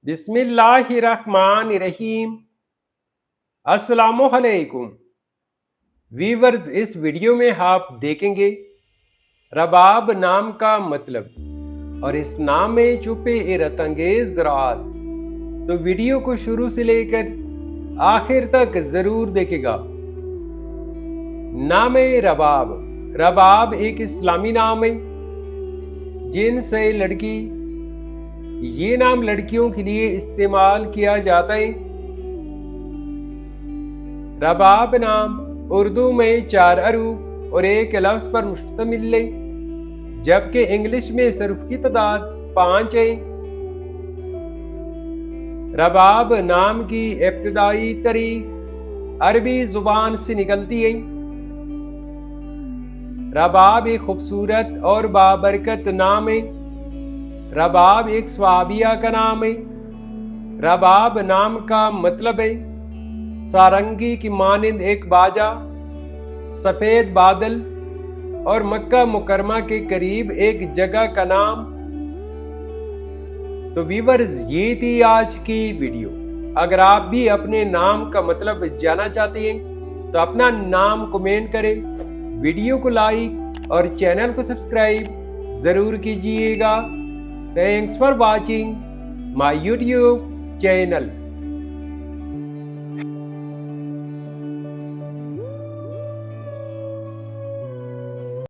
बिस्मिल्लाहिर्रहमानिर्रहीम। अस्सलामुअलैकुम वीवर्स, इस वीडियो में आप देखेंगे रबाब नाम का मतलब और इस नाम में छुपे हैरतअंगेज राज। तो वीडियो को शुरू से लेकर आखिर तक जरूर देखेगा। नाम रबाब। रबाब एक इस्लामी नाम है जिनसे लड़की, ये नाम लड़कियों के लिए इस्तेमाल किया जाता है। रबाब नाम उर्दू में 4 हरूफ और एक लफ्ज पर मुश्तमिल है, जबकि इंग्लिश में सिर्फ की तादाद 5 है। रबाब नाम की इब्तिदाई तारीख अरबी जुबान से निकलती है। रबाब एक खूबसूरत और बाबरकत नाम है। रबाब एक सवाबिया का नाम है। रबाब नाम का मतलब है सारंगी की मानिंद एक बाजा, सफेद बादल और मक्का मुकरमा के करीब एक जगह का नाम। तो व्यूअर्स, ये थी आज की वीडियो। अगर आप भी अपने नाम का मतलब जानना चाहते हैं तो अपना नाम कमेंट करें, वीडियो को लाइक और चैनल को सब्सक्राइब जरूर कीजिएगा। Thanks for watching my YouTube channel.